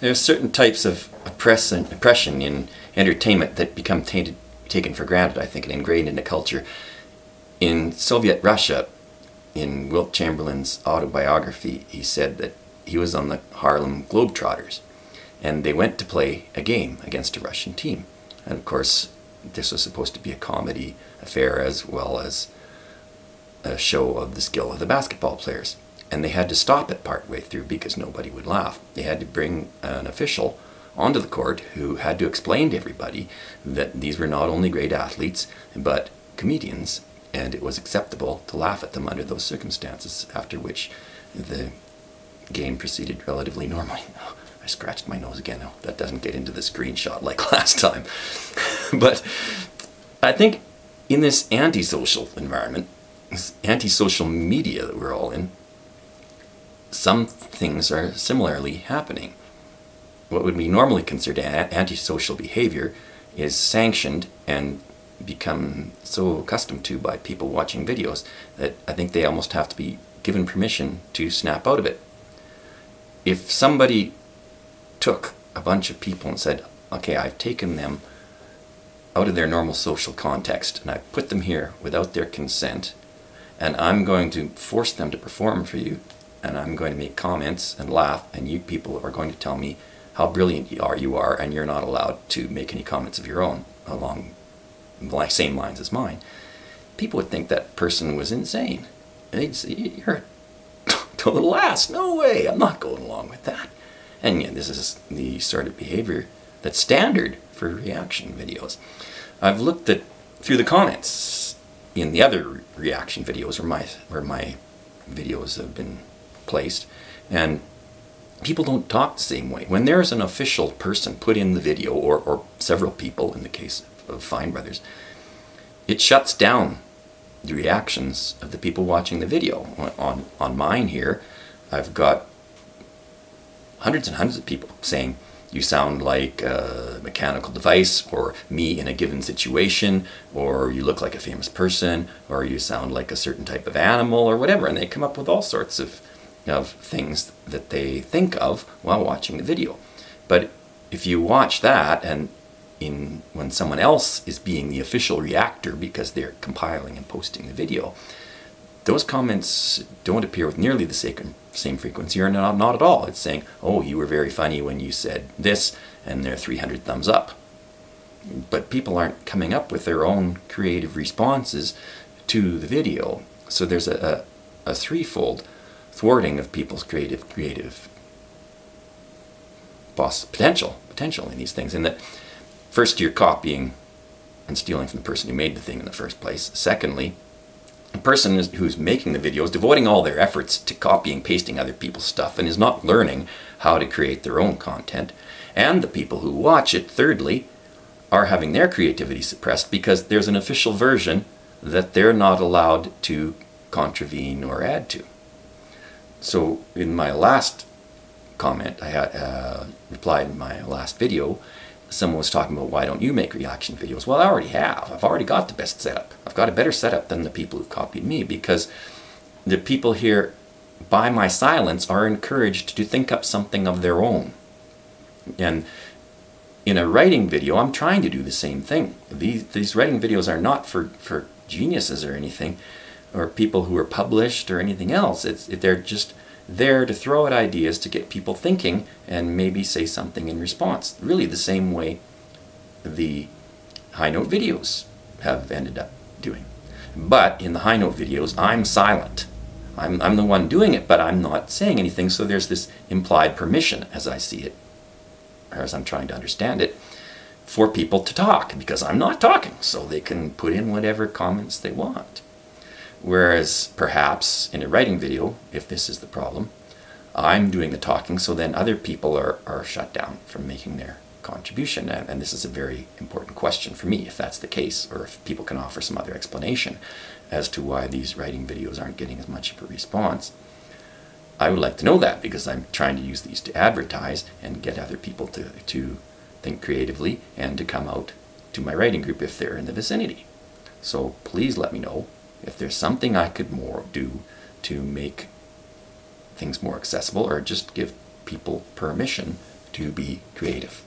There are certain types of oppression in entertainment that become taken for granted, I think, and ingrained in the culture. In Soviet Russia, in Wilt Chamberlain's autobiography, he said that he was on the Harlem Globetrotters, and they went to play a game against a Russian team. And of course, this was supposed to be a comedy affair as well as a show of the skill of the basketball players. And they had to stop it partway through because nobody would laugh. They had to bring an official onto the court who had to explain to everybody that these were not only great athletes, but comedians, and it was acceptable to laugh at them under those circumstances, after which the game proceeded relatively normally. Oh, I scratched my nose again. Oh, that doesn't get into the screenshot like last time. But I think in this antisocial environment, this antisocial media that we're all in, some things are similarly happening. What would be normally considered antisocial behavior is sanctioned and become so accustomed to by people watching videos that I think they almost have to be given permission to snap out of it. If somebody took a bunch of people and said, okay, I've taken them out of their normal social context and I've put them here without their consent, and I'm going to force them to perform for you, and I'm going to make comments and laugh, and you people are going to tell me how brilliant you are, and you're not allowed to make any comments of your own along the same lines as mine, people would think that person was insane. They'd say, you're a total ass, no way, I'm not going along with that. And yet this is the sort of behavior that's standard for reaction videos. I've looked at through the comments in the other reaction videos where my videos have been placed, and people don't talk the same way. When there's an official person put in the video, or several people in the case of Fine Brothers, it shuts down the reactions of the people watching the video. On mine here, I've got hundreds and hundreds of people saying, you sound like a mechanical device, or me in a given situation, or you look like a famous person, or you sound like a certain type of animal, or whatever. And they come up with all sorts of things that they think of while watching the video. But if you watch that, and when someone else is being the official reactor because they're compiling and posting the video, those comments don't appear with nearly the same frequency, or not at all. It's saying, oh, you were very funny when you said this, and there are 300 thumbs up. But people aren't coming up with their own creative responses to the video. So there's a threefold thwarting of people's creative potential in these things. And that, first, you're copying and stealing from the person who made the thing in the first place. Secondly, the person who's making the video is devoting all their efforts to copying and pasting other people's stuff and is not learning how to create their own content. And the people who watch it, thirdly, are having their creativity suppressed because there's an official version that they're not allowed to contravene or add to. So in my last comment, I had replied in my last video, someone was talking about, why don't you make reaction videos? Well, I already have. I've already got the best setup. I've got a better setup than the people who copied me, because the people here, by my silence, are encouraged to think up something of their own. And in a writing video, I'm trying to do the same thing. These writing videos are not for geniuses or anything, or people who are published or anything else. They're just there to throw out ideas to get people thinking and maybe say something in response. Really the same way the high note videos have ended up doing. But in the high note videos, I'm silent. I'm the one doing it, but I'm not saying anything, so there's this implied permission, as I see it, or as I'm trying to understand it, for people to talk, because I'm not talking, so they can put in whatever comments they want. Whereas perhaps in a writing video, if this is the problem, I'm doing the talking, so then other people are shut down from making their contribution. And this is a very important question for me, if that's the case, or if people can offer some other explanation as to why these writing videos aren't getting as much of a response. I would like to know that, because I'm trying to use these to advertise and get other people to think creatively and to come out to my writing group if they're in the vicinity. So please let me know if there's something I could do to make things more accessible, or just give people permission to be creative.